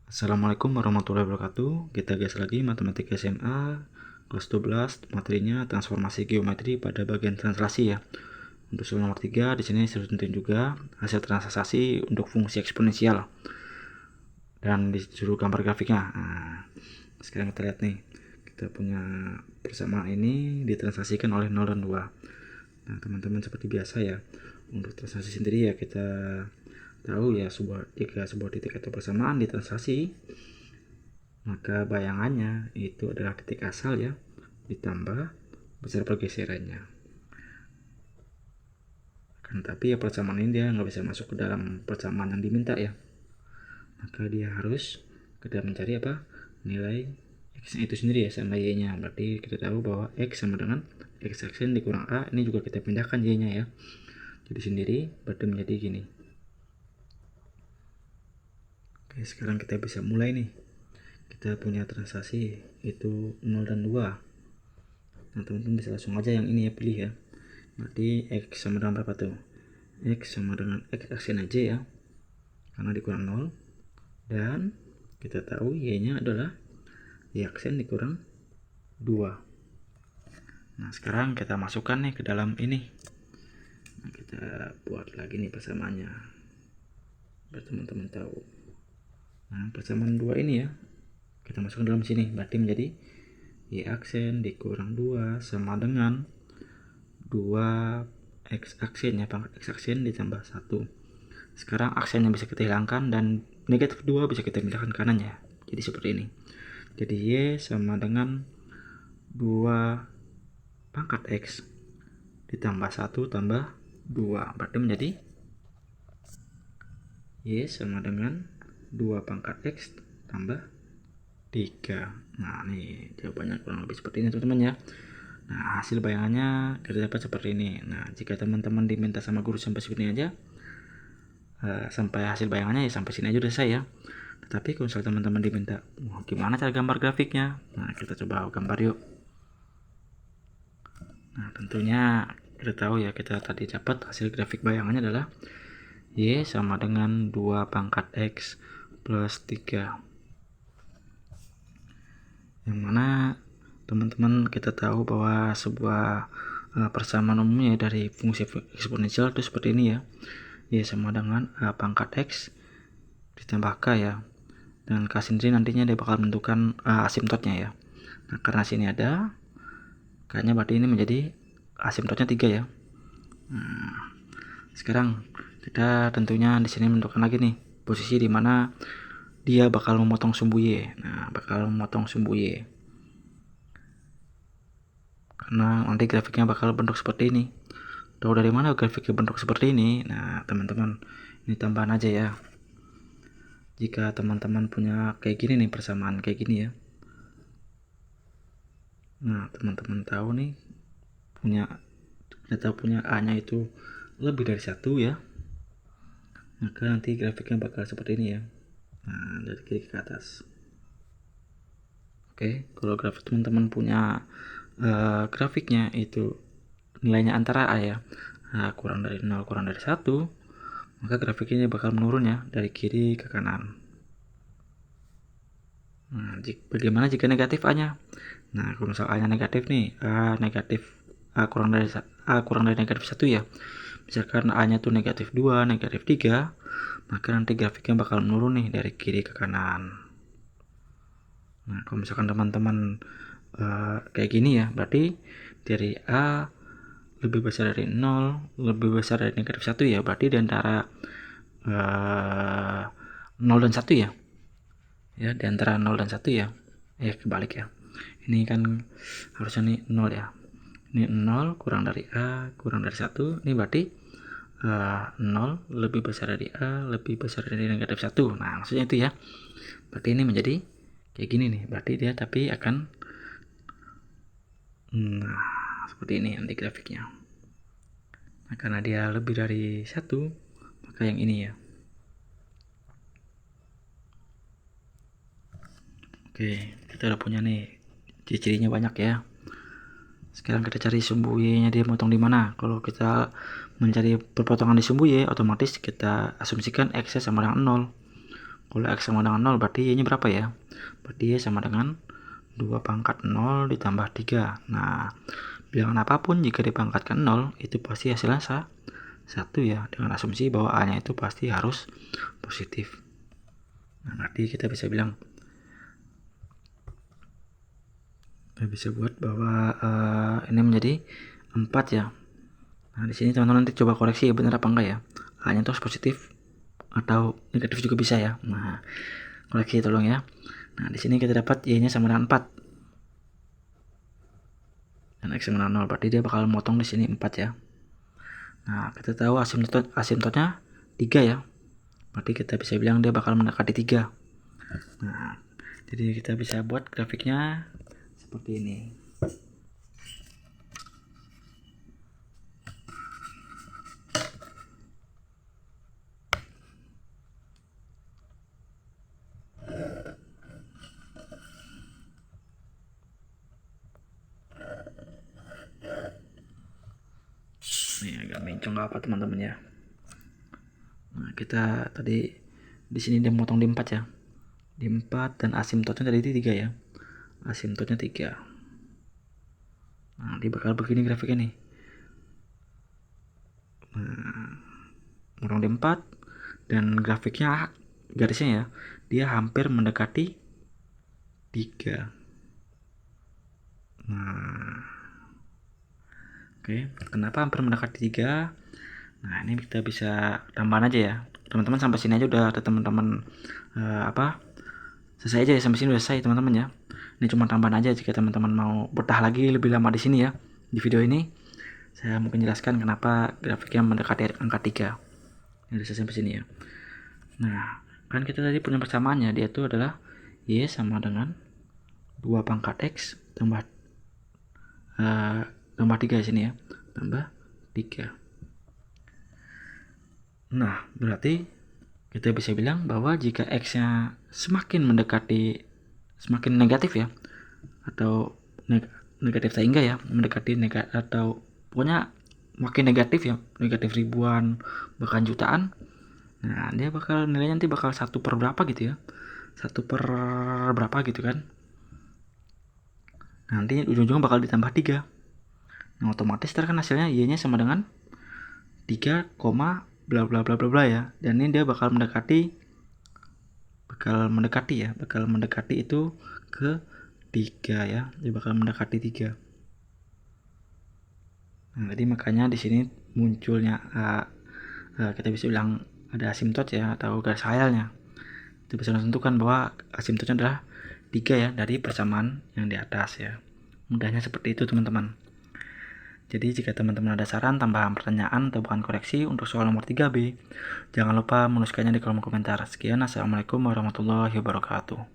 Assalamualaikum warahmatullahi wabarakatuh. Kita gas lagi matematika SMA kelas 12, materinya transformasi geometri pada bagian translasi ya. Untuk soal nomor 3 di sini sudah tentuin juga hasil translasi untuk fungsi eksponensial. Dan disuruh gambar grafiknya. Nah, sekarang kita lihat nih. Kita punya persamaan ini ditranslasikan oleh 0 dan 2. Nah, teman-teman seperti biasa ya. Untuk translasi sendiri ya kita tahu ya, jika sebuah titik atau persamaan ditranslasi, maka bayangannya itu adalah titik asal ya, ditambah besar pergeserannya. Kan tapi ya persamaan ini dia nggak bisa masuk ke dalam persamaan yang diminta ya. Maka dia harus kita mencari apa? Nilai x itu sendiri ya sama y nya. Berarti kita tahu bahwa x sama dengan x aksen dikurang a. Ini juga kita pindahkan y nya ya. Jadi sendiri berarti menjadi gini. Oke, sekarang kita bisa mulai nih. Kita punya translasi itu 0 dan 2. Nah, teman-teman bisa langsung aja yang ini ya, pilih ya. Berarti x sama dengan berapa tuh? X sama dengan x aksen aja ya, karena dikurang 0. Dan kita tahu y nya adalah y aksen dikurang 2. Nah, sekarang kita masukkan nih ke dalam ini. Nah, kita buat lagi nih persamaannya biar teman-teman tahu. Nah, persamaan 2 ini ya kita masukkan dalam sini, berarti menjadi y aksen dikurang 2 sama dengan 2 x aksen ya, pangkat x aksen ditambah 1. Sekarang aksennya bisa kita hilangkan dan negatif 2 bisa kita pindahkan kanan ya. Jadi seperti ini. Jadi y sama dengan 2 pangkat x ditambah 1 tambah 2. Berarti menjadi y sama dengan 2 pangkat x tambah 3. Nah, nih jawabannya kurang lebih seperti ini teman-teman ya. Nah, hasil bayangannya kita dapat seperti ini. Nah, jika teman-teman diminta sama guru sampai sini aja, sampai hasil bayangannya ya sampai sini aja udah selesai ya. Tetapi kalau misalnya teman-teman diminta gimana cara gambar grafiknya, nah kita coba gambar yuk. Nah, tentunya kita tahu ya, kita tadi dapat hasil grafik bayangannya adalah y sama dengan 2 pangkat x plus 3. Yang mana teman-teman kita tahu bahwa sebuah persamaan umumnya dari fungsi eksponensial itu seperti ini ya. Y sama dengan a pangkat x ditambah k ya. Dan k sendiri nantinya dia bakal menentukan asimptotnya ya. Nah, karena sini ada k nya, berarti ini menjadi asimptotnya 3 ya. Nah, sekarang kita tentunya di sini menentukan lagi nih posisi di mana dia bakal memotong sumbu y. Nah, bakal memotong sumbu y. Karena nanti grafiknya bakal bentuk seperti ini. Tahu dari mana grafiknya bentuk seperti ini? Nah, teman-teman, ini tambahan aja ya. Jika teman-teman punya kayak gini nih, persamaan kayak gini ya. Nah, teman-teman tahu nih punya a-nya itu lebih dari 1 ya. Maka nanti grafiknya bakal seperti ini ya. Nah, dari kiri ke atas. Oke, kalau grafik teman-teman punya grafiknya itu nilainya antara a ya, kurang dari 0 kurang dari 1, maka grafiknya bakal menurun ya dari kiri ke kanan. Nah, bagaimana jika negatif a nya? Nah, kalau misal a nya negatif nih, a kurang dari negatif 1 ya, misalkan a nya tuh negatif 2 negatif 3, maka nanti grafiknya bakal menurun nih dari kiri ke kanan. Nah, kalau misalkan teman-teman kayak gini ya, berarti dari a lebih besar dari 0, lebih besar dari negatif 1 ya, berarti di antara 0 dan 1 ya. Ya, di antara 0 dan 1 ya. Kebalik ya. Ini kan harusnya nih 0 ya. Ini 0 kurang dari a kurang dari 1. Ini berarti 0 lebih besar dari a lebih besar dari negatif 1. Nah, maksudnya itu ya. Berarti ini menjadi kayak gini nih. Berarti dia tapi akan seperti ini nanti grafiknya. Nah, karena dia lebih dari 1, maka yang ini ya. Oke, kita udah punya nih ciri-cirinya banyak ya. Sekarang kita cari sumbu y nya dia motong di mana. Kalau kita mencari perpotongan di sumbu Y, otomatis kita asumsikan X sama dengan 0. Kalau X sama dengan 0 berarti Y nya berapa ya? Berarti Y sama dengan 2 pangkat 0 ditambah 3. Nah, bilangan apapun jika dipangkatkan 0 itu pasti hasilnya 1 ya, dengan asumsi bahwa A nya itu pasti harus positif. Nah, berarti kita bisa bilang, kita bisa buat bahwa ini menjadi 4 ya. Nah, di sini teman-teman nanti coba koreksi ya, benar apa enggak ya. A nya itu harus positif atau negatif juga bisa ya. Nah, koreksi tolong ya. Nah, di sini kita dapat Y nya sama dengan 4 dan X sama dengan 0, berarti dia bakal motong di sini 4 ya. Nah, kita tahu asimtotnya 3 ya, berarti kita bisa bilang dia bakal mendekati 3. Nah, jadi kita bisa buat grafiknya seperti ini. Ini agak mencong apa teman-teman ya. Nah, kita tadi di sini dia motong di 4 ya. Di 4 dan asimtotnya tadi 3 ya. Asimtotnya 3. Nah, dia bakal begini grafiknya nih. Nah, motong di 4 dan grafiknya garisnya ya, dia hampir mendekati 3. Nah, oke, kenapa hampir mendekati 3? Nah, ini kita bisa tambahan aja ya. Teman-teman sampai sini aja udah ada teman-teman selesai aja ya, sampai sini udah selesai teman-teman ya. Ini cuma tambahan aja jika teman-teman mau betah lagi lebih lama di sini ya. Di video ini saya mungkin jelaskan kenapa grafiknya mendekati angka 3. Ini udah sampai sini ya. Nah, kan kita tadi punya persamaannya, dia itu adalah Y sama dengan 2 pangkat X tambah 3 di sini ya, tambah 3. Nah, berarti kita bisa bilang bahwa jika X-nya semakin negatif ya, atau negatif sehingga ya, mendekati atau pokoknya makin negatif ya, negatif ribuan bahkan jutaan. Nah, dia bakal nilainya nanti bakal 1 per berapa gitu ya, 1 per berapa gitu kan. Nanti ujung-ujungnya bakal ditambah 3. Nah, otomatis kan hasilnya Y nya sama dengan 3, bla bla bla bla bla ya. Dan ini dia bakal mendekati itu ke 3 ya. Dia bakal mendekati 3. Nah, jadi makanya di sini munculnya kita bisa bilang ada asimtot ya, atau garis khayalnya. Itu bisa menentukan bahwa asimtotnya adalah 3 ya, dari persamaan yang di atas ya. Mudahnya seperti itu teman-teman. Jadi jika teman-teman ada saran, tambahan pertanyaan, atau bukan koreksi untuk soal nomor 3B, jangan lupa menuliskannya di kolom komentar. Sekian, assalamualaikum warahmatullahi wabarakatuh.